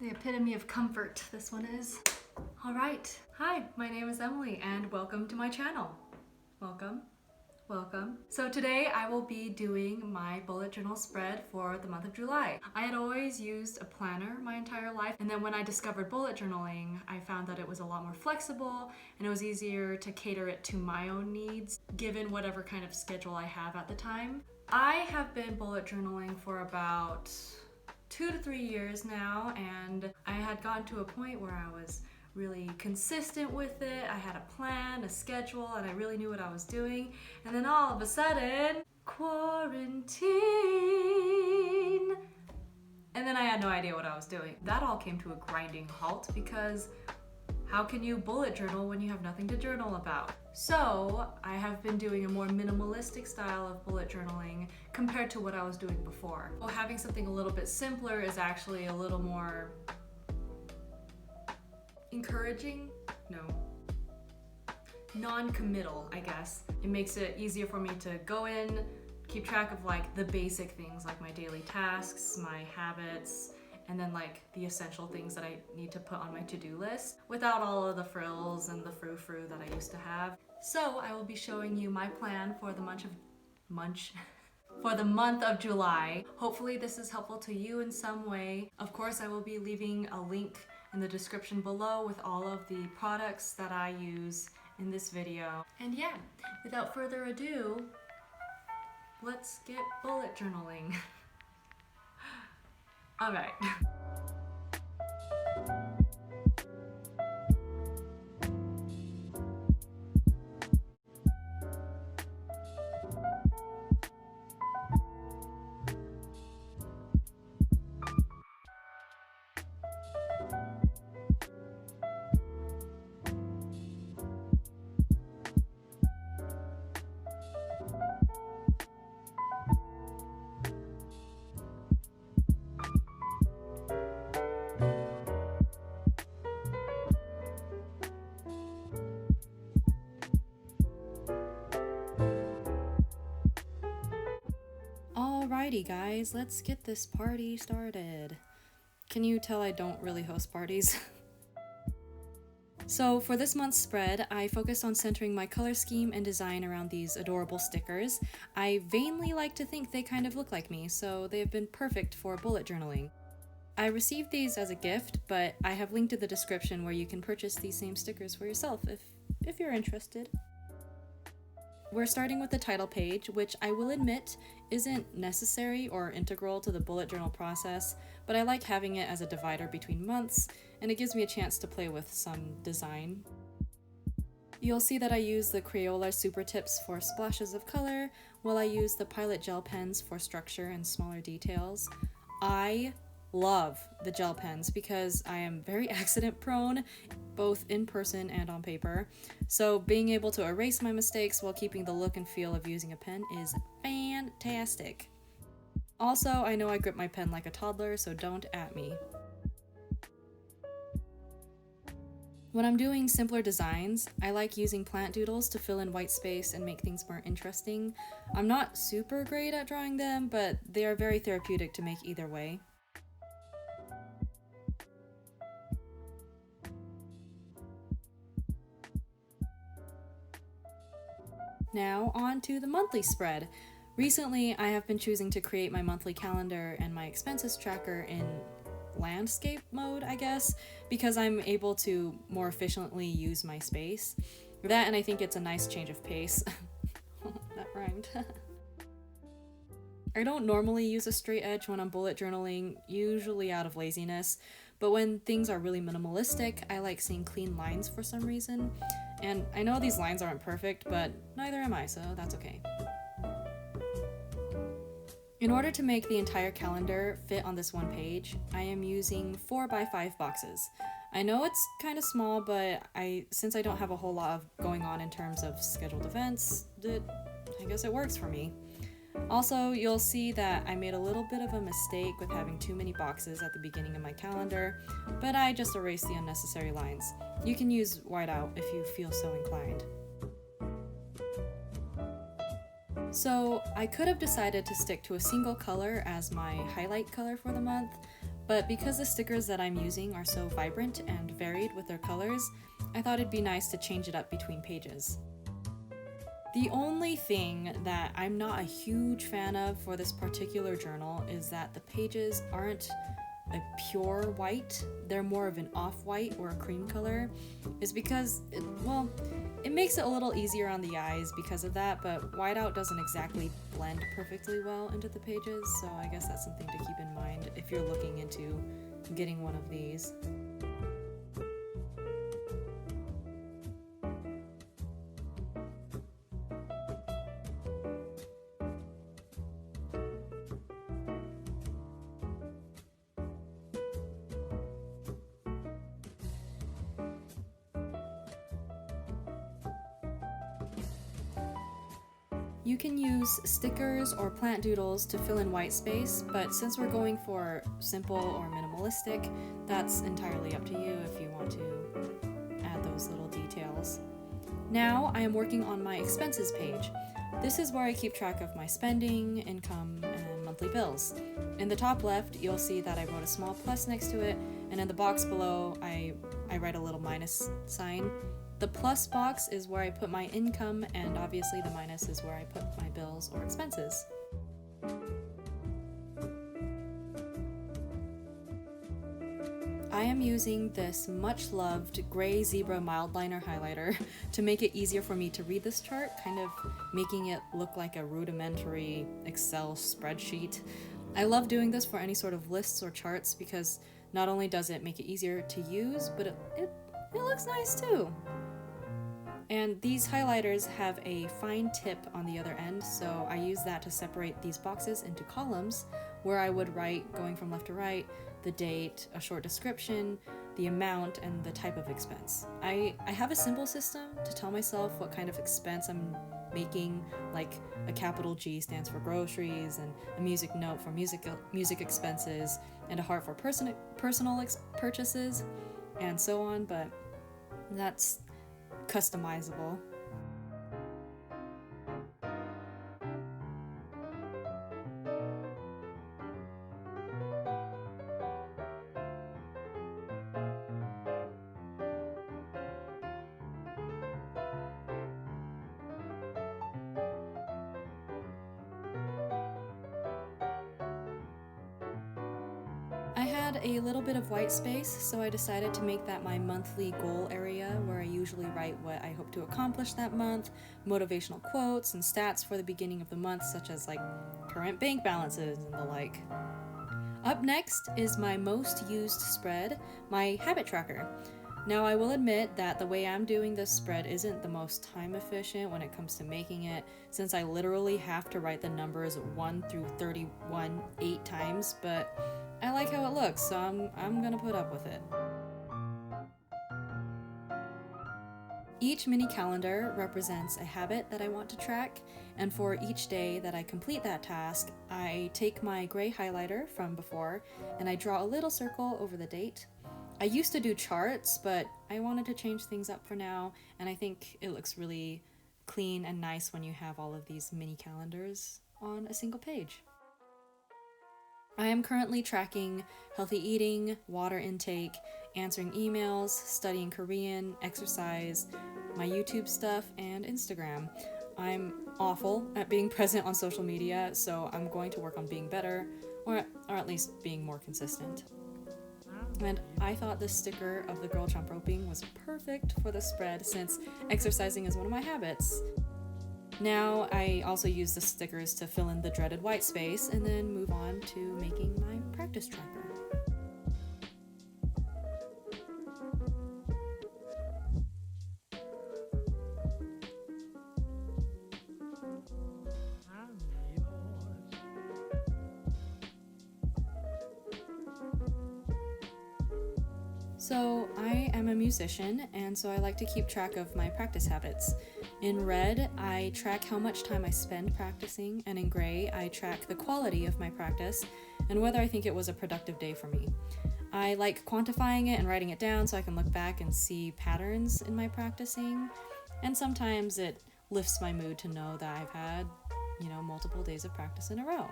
The epitome of comfort, this one is. All right. Hi, my name is Emily and welcome to my channel. Welcome. So today I will be doing my bullet journal spread for the month of July. I had always used a planner my entire life, and then when I discovered bullet journaling, I found that it was a lot more flexible and it was easier to cater it to my own needs, given whatever kind of schedule I have at the time. I have been bullet journaling for about 2 to 3 years now, and I had gotten to a point where I was really consistent with it. I had a plan, a schedule, and I really knew what I was doing. And then all of a sudden, quarantine. And then I had no idea what I was doing. That all came to a grinding halt because how can you bullet journal when you have nothing to journal about? So I have been doing a more minimalistic style of bullet journaling compared to what I was doing before. Well, having something a little bit simpler is actually a little more encouraging? No. Non-committal, I guess. It makes it easier for me to go in, keep track of like the basic things like my daily tasks, my habits, and then like the essential things that I need to put on my to-do list without all of the frills and the frou-frou that I used to have. So I will be showing you my plan for the month of July. Hopefully this is helpful to you in some way. Of course, I will be leaving a link in the description below with all of the products that I use in this video. And yeah, without further ado, let's get bullet journaling. All right. Alrighty guys, let's get this party started. Can you tell I don't really host parties? So for this month's spread, I focused on centering my color scheme and design around these adorable stickers. I vainly like to think they kind of look like me, so they have been perfect for bullet journaling. I received these as a gift, but I have linked in the description where you can purchase these same stickers for yourself if you're interested. We're starting with the title page, which I will admit isn't necessary or integral to the bullet journal process, but I like having it as a divider between months, and it gives me a chance to play with some design. You'll see that I use the Crayola Super Tips for splashes of color, while I use the Pilot gel pens for structure and smaller details. I love the gel pens because I am very accident prone, both in person and on paper, so being able to erase my mistakes while keeping the look and feel of using a pen is fantastic. Also, I know I grip my pen like a toddler, so don't at me. When I'm doing simpler designs, I like using plant doodles to fill in white space and make things more interesting. I'm not super great at drawing them, but they are very therapeutic to make either way. Now on to the monthly spread. Recently, I have been choosing to create my monthly calendar and my expenses tracker in landscape mode, I guess, because I'm able to more efficiently use my space. That, and I think it's a nice change of pace. That rhymed. I don't normally use a straight edge when I'm bullet journaling, usually out of laziness, but when things are really minimalistic, I like seeing clean lines for some reason. And I know these lines aren't perfect, but neither am I, so that's okay. In order to make the entire calendar fit on this one page, I am using 4x5 boxes. I know it's kind of small, but since I don't have a whole lot of going on in terms of scheduled events, I guess it works for me. Also, you'll see that I made a little bit of a mistake with having too many boxes at the beginning of my calendar, but I just erased the unnecessary lines. You can use whiteout if you feel so inclined. So I could have decided to stick to a single color as my highlight color for the month, but because the stickers that I'm using are so vibrant and varied with their colors, I thought it'd be nice to change it up between pages. The only thing that I'm not a huge fan of for this particular journal is that the pages aren't a pure white, they're more of an off-white or a cream color, is because, it makes it a little easier on the eyes because of that, but whiteout doesn't exactly blend perfectly well into the pages, so I guess that's something to keep in mind if you're looking into getting one of these. You can use stickers or plant doodles to fill in white space, but since we're going for simple or minimalistic, that's entirely up to you if you want to add those little details. Now I am working on my expenses page. This is where I keep track of my spending, income, and monthly bills. In the top left, you'll see that I wrote a small plus next to it, and in the box below, I write a little minus sign. The plus box is where I put my income, and obviously the minus is where I put my bills or expenses. I am using this much loved gray zebra mild liner highlighter to make it easier for me to read this chart, kind of making it look like a rudimentary Excel spreadsheet. I love doing this for any sort of lists or charts because not only does it make it easier to use, but it looks nice too. And these highlighters have a fine tip on the other end, so I use that to separate these boxes into columns where I would write, going from left to right, the date, a short description, the amount, and the type of expense. I have a simple system to tell myself what kind of expense I'm making, like a capital G stands for groceries, and a music note for music expenses, and a heart for personal purchases, and so on, but that's customizable. I had a little bit of white space, so I decided to make that my monthly goal area where I usually write what I hope to accomplish that month, motivational quotes, and stats for the beginning of the month, such as like current bank balances and the like. Up next is my most used spread, my habit tracker. Now I will admit that the way I'm doing this spread isn't the most time efficient when it comes to making it, since I literally have to write the numbers 1 through 31 8 times, but I like how it looks, so I'm gonna put up with it. Each mini calendar represents a habit that I want to track, and for each day that I complete that task, I take my gray highlighter from before and I draw a little circle over the date. I used to do charts, but I wanted to change things up for now, and I think it looks really clean and nice when you have all of these mini calendars on a single page. I am currently tracking healthy eating, water intake, answering emails, studying Korean, exercise, my YouTube stuff, and Instagram. I'm awful at being present on social media, so I'm going to work on being better, or at least being more consistent. And I thought this sticker of the girl jump roping was perfect for the spread since exercising is one of my habits. Now I also use the stickers to fill in the dreaded white space and then move on to making my practice tracker. So I am a musician, and so I like to keep track of my practice habits. In red, I track how much time I spend practicing, and in gray, I track the quality of my practice and whether I think it was a productive day for me. I like quantifying it and writing it down so I can look back and see patterns in my practicing, and sometimes it lifts my mood to know that I've had, multiple days of practice in a row.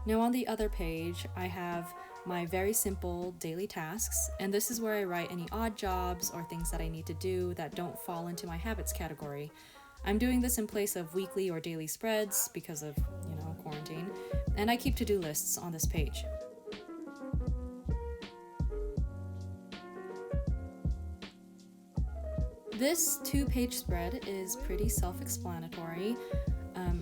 Now on the other page, I have my very simple daily tasks, and this is where I write any odd jobs or things that I need to do that don't fall into my habits category. I'm doing this in place of weekly or daily spreads because of, quarantine, and I keep to-do lists on this page. This 2-page spread is pretty self-explanatory.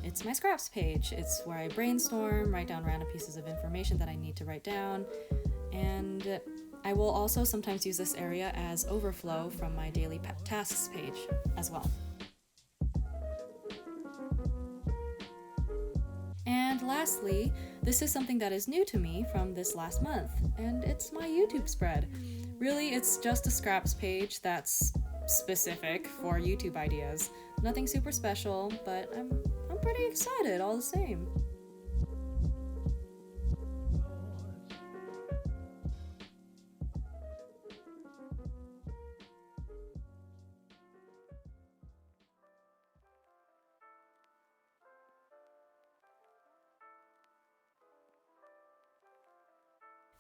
It's my scraps page. It's where I brainstorm, write down random pieces of information that I need to write down, and I will also sometimes use this area as overflow from my daily tasks page as well. And lastly, this is something that is new to me from this last month, and it's my YouTube spread. Really, it's just a scraps page that's specific for YouTube ideas. Nothing super special, but I'm pretty excited all the same.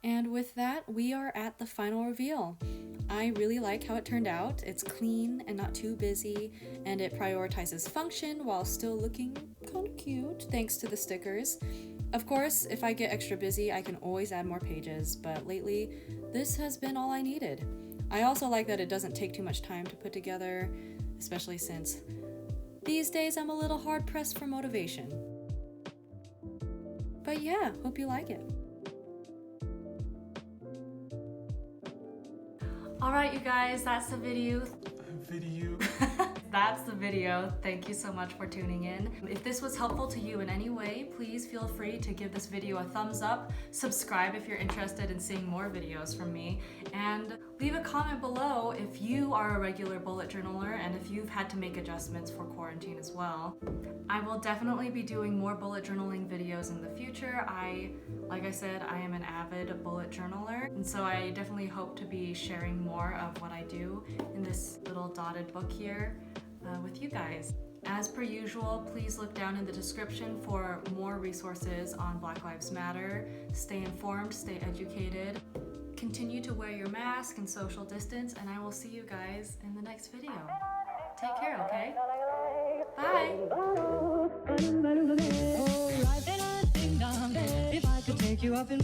And with that, we are at the final reveal. I really like how it turned out. It's clean and not too busy, and it prioritizes function while still looking kind of cute thanks to the stickers. Of course, if I get extra busy, I can always add more pages, but lately, this has been all I needed. I also like that it doesn't take too much time to put together, especially since these days I'm a little hard-pressed for motivation. But yeah, hope you like it. Alright you guys, that's the video. That's the video. Thank you so much for tuning in. If this was helpful to you in any way, please feel free to give this video a thumbs up, subscribe if you're interested in seeing more videos from me, and leave a comment below if you are a regular bullet journaler and if you've had to make adjustments for quarantine as well. I will definitely be doing more bullet journaling videos in the future. Like I said, I am an avid bullet journaler, and so I definitely hope to be sharing more of what I do in this little dotted book here with you guys. As per usual, please look down in the description for more resources on Black Lives Matter. Stay informed, stay educated, continue to wear your mask and social distance, and I will see you guys in the next video. Take care, okay? Bye! If I could take you up in